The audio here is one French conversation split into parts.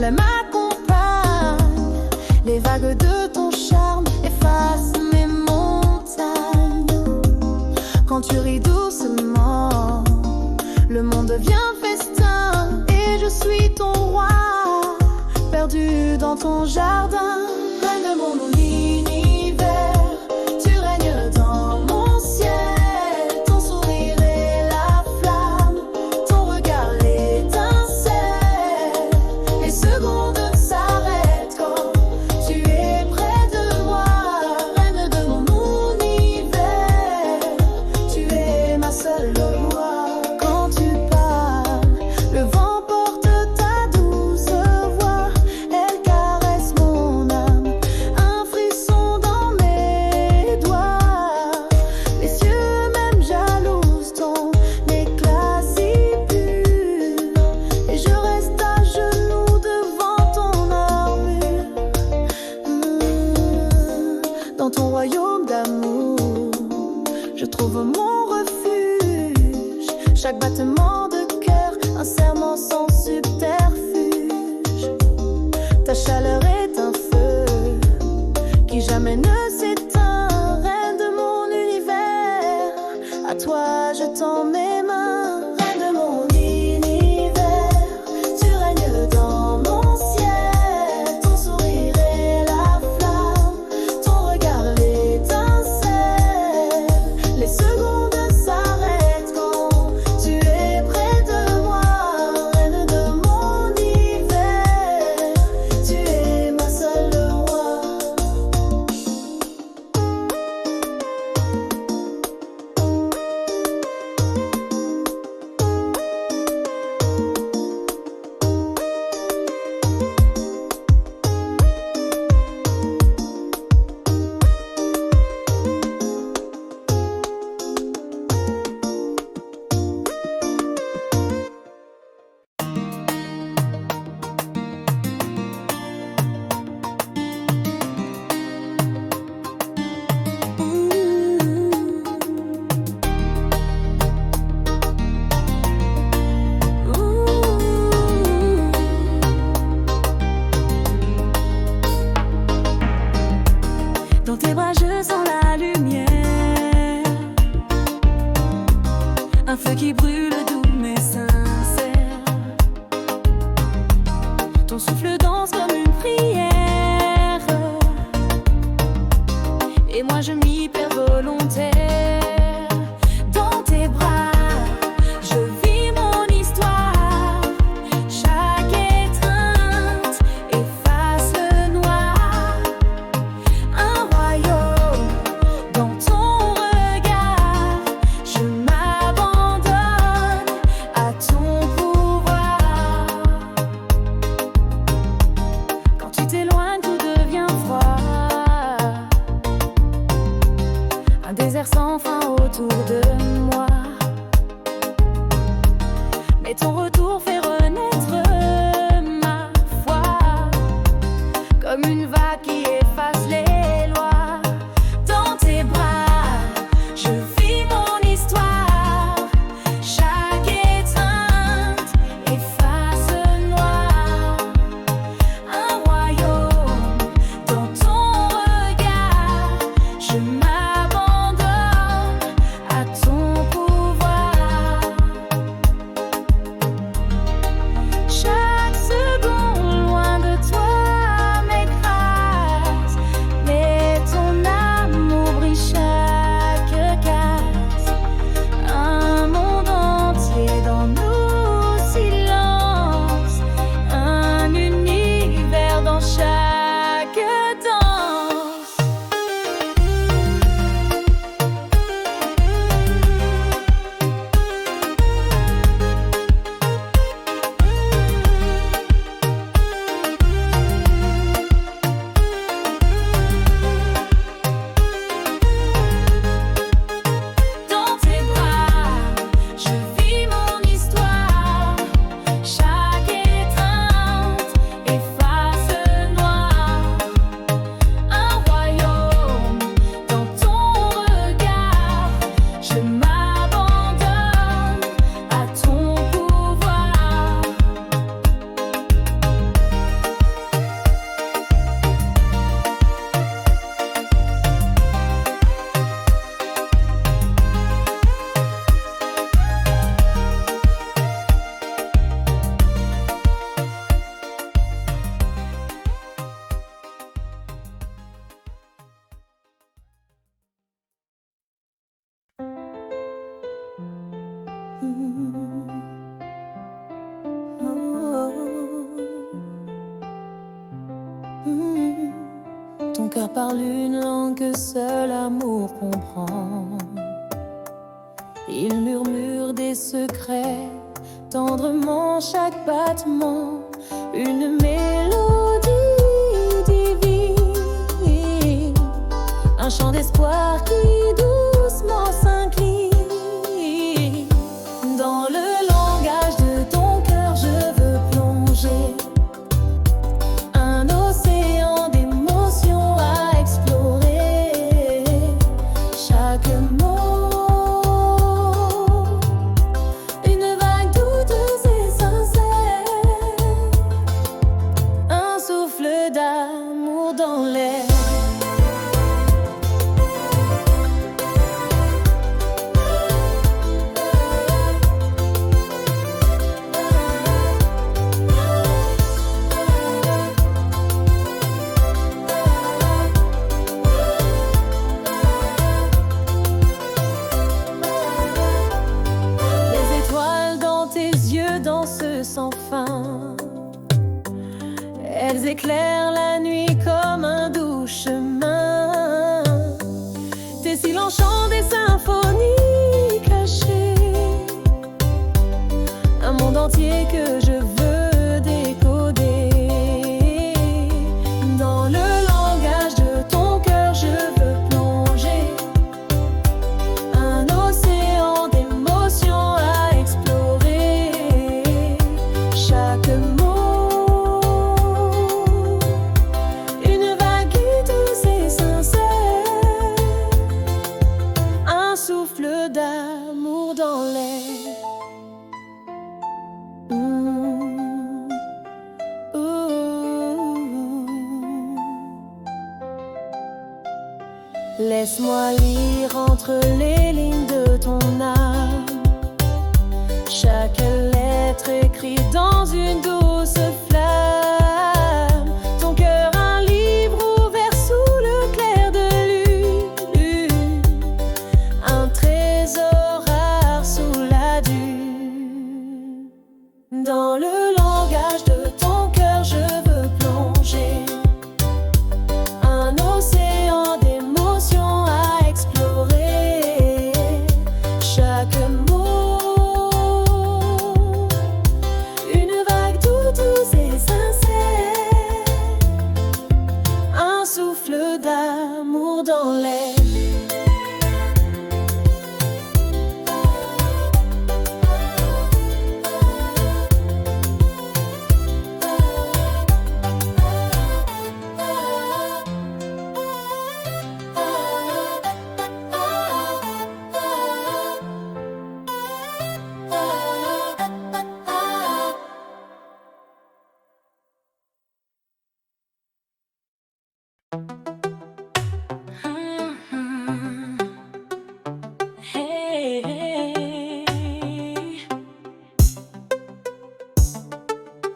reflets m'accompagnent. Les vagues de ton charme effacent mes montagnes. Quand tu ris doucement, le monde devient festin. Et je suis ton roi, perdu dans ton jardin. Reine de mon univers, tu règnes dans mon ciel. Ton sourire est la flamme, ton regard l'étincelle. Les secondes s'arrêtent quand tu es près de moi. Reine de mon univers, tu es ma seule loi. Quand tu parles, le vent porte ta douce voix. Elle caresse mon âme, un frisson dans mes doigts. Les cieux même jalousent ton éclat si pur. Et je reste à genoux devant ton armure. Dans ton royaume d'amour, je trouve mon refuge. Chaque battement de cœur, un serment sans subterfuge. Ta chaleur est un feu qui jamais ne s'éteint. Reine de mon univers, à toi je tends mes mains. Reine de mon univers, tu règnes dans mon ciel. Ton sourire est la flamme, ton regard l'étincelle. Les secondes s'arrêtent quand tu es près de moi. Reine de mon univers, tu es ma seule roi. Dans tes bras je sens la lumière, un feu qui brûle doux mais sincère. Ton souffle danse comme une prière, et moi je m'y perds volontaire. Dans tes bras je vis mon histoire. Chaque étreinte efface le noir. Un royaume dans ton regard. Je m'abandonne à ton pouvoir. Quand tu t'es parle une langue que seul l'amour comprend. Il murmure des secrets, tendrement chaque battement, une mélodie divine, un chant d'espoir qui doucement s'incline. Dans le langage de ton cœur, je veux plonger, un océan d'émotions à explorer. Chaque mot, une vague douteuse et sincère, un souffle d'amour dans l'air. Sans fin, elles éclairent la nuit comme un doux chemin. Tes silences chantent des symphonies cachées, un monde entier que je veux décoder. Dans le langage de ton cœur, je veux plonger, un océan d'émotions à explorer. Chaque mot, une vague douce et sincère, un souffle d'amour dans l'air. Laisse-moi lire entre les lignes de ton âme, chaque lettre écrite dans une douce flamme. Ton cœur un livre ouvert sous le clair de lune, un trésor rare sous la dune. Dans le langage de ton cœur, je veux plonger, un océan d'émotions à explorer. Chaque mot, une vague douce et sincère, un souffle d'amour dans l'air.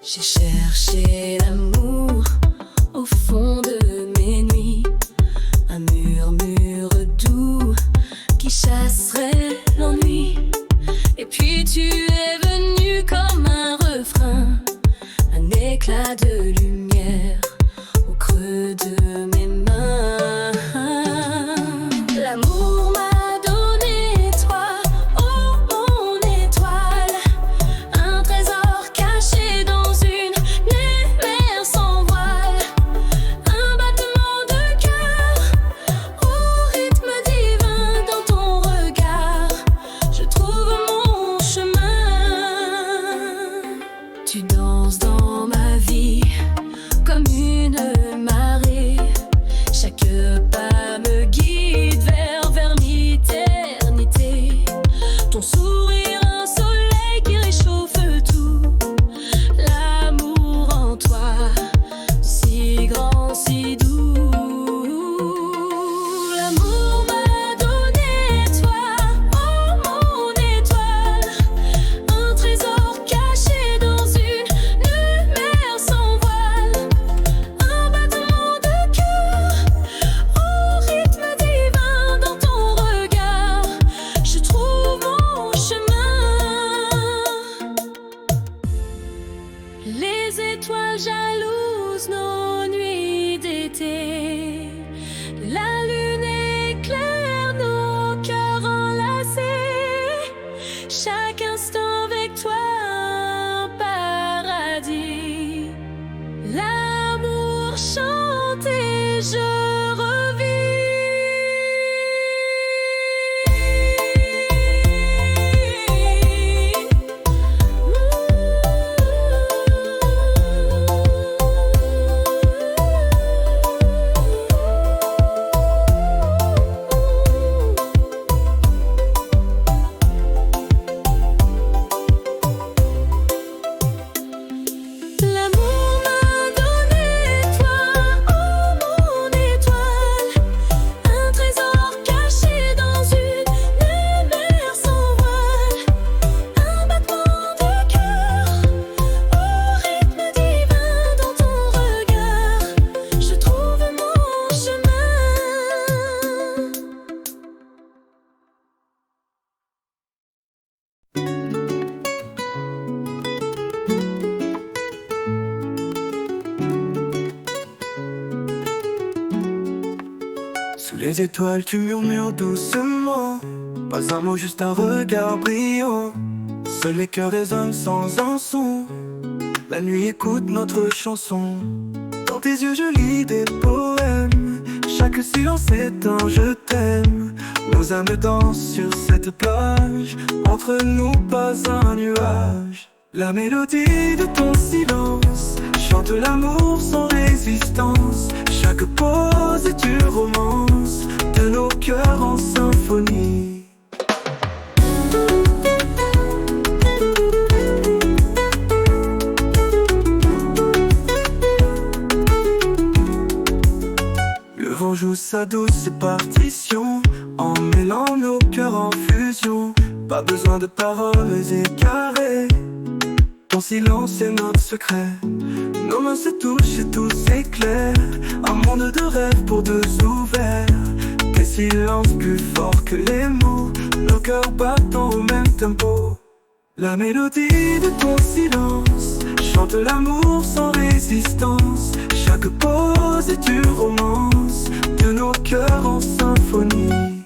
J'ai cherché l'amour au fond de mes nuits, un murmure doux qui chasserait l'ennui. Et puis tu es venu comme un refrain, un éclat de lumière au creux de mes mains. L'amour m'a donné toi, oh mon étoile, un trésor caché dans une mer sans voile, un battement de cœur au rythme divin. Dans ton regard, je trouve mon chemin. chaque instant avec toi un paradis. L'amour chante et je Sous les étoiles tu murmures doucement, pas un mot, juste un regard brillant. Seuls les cœurs résonnent sans un son. La nuit écoute notre chanson. Dans tes yeux je lis des poèmes. Chaque silence est un je t'aime. Nos âmes dansent sur cette plage. Entre nous pas un nuage. La mélodie de ton silence chante l'amour sans résistance. Chaque pause est une romance de nos cœurs en symphonie. Le vent joue sa douce partition en mêlant nos cœurs en fusion. Pas besoin de paroles écarées. Ton silence est notre secret. Nos mains se touchent et tout s'éclaire. Un monde de rêve pour deux ouverts. Des silences plus forts que les mots. Nos cœurs battant au même tempo. La mélodie de ton silence chante l'amour sans résistance. Chaque pause est une romance de nos cœurs en symphonie.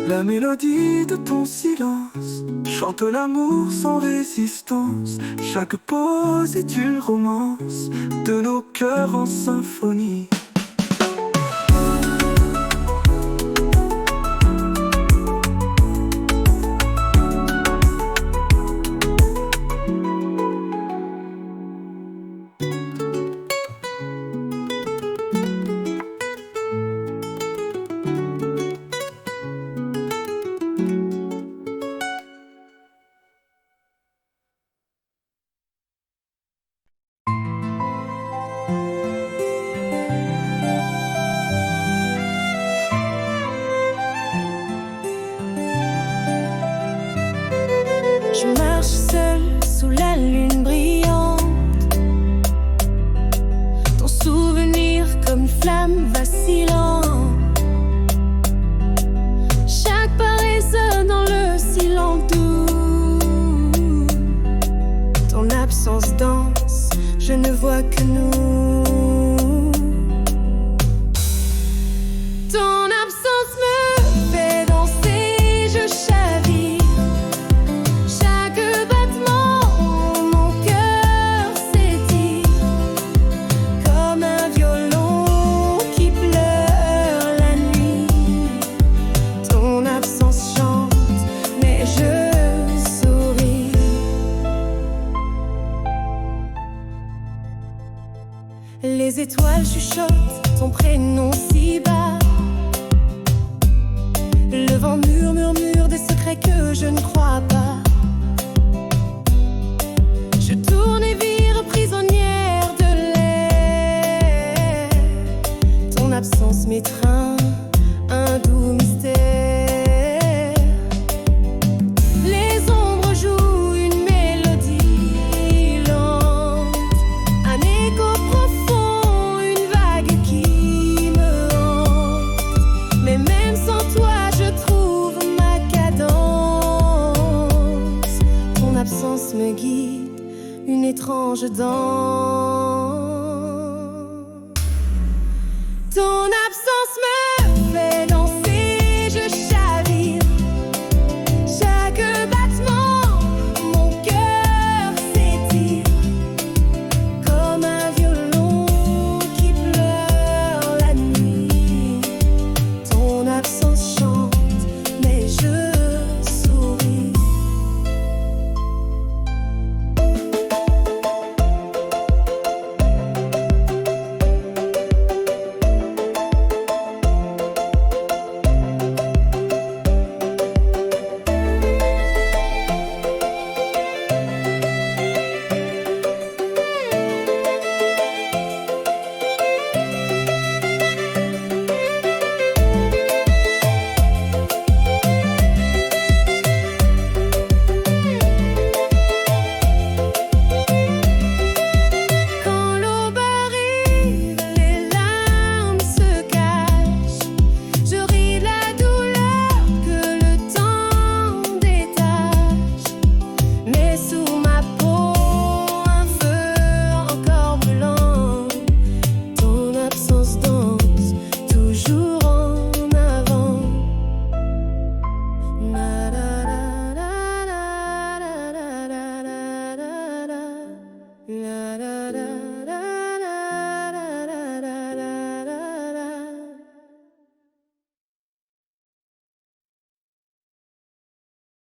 La mélodie de ton silence chante l'amour sans résistance. Chaque pause est une romance de nos cœurs en symphonie. Je marche seule sous la lune brillante. Ton souvenir comme une flamme vacillante. Chaque pas résonne dans le silence doux. Ton absence danse, je ne vois que nous. Ton absence me fait danser, je chavire. Chaque battement, mon cœur s'étire comme un violon qui pleure la nuit. Ton absence chante, mais je souris. Les étoiles chuchotent ton prénom si bas. Le vent murmure des secrets que je ne crois pas. Je tourne et vire prisonnière de l'air. Ton absence m'étreint, un doux mystère. Les ombres jouent une mélodie lente. Un écho profond, une vague qui me hante. étrange danse. Ton absence me fait danser, je chavire. Chaque battement, mon cœur s'étire comme un violon qui pleure la nuit. Ton absence chante, mais je souris. Quand l'aube arrive, les larmes se cachent. Je ris de la douleur que le temps détache. Mais sous ma peau, un feu encore brûlant. Ton absence danse toujours en avant. Na, da, da, da, da, da, da, da, da, da, da, da, da.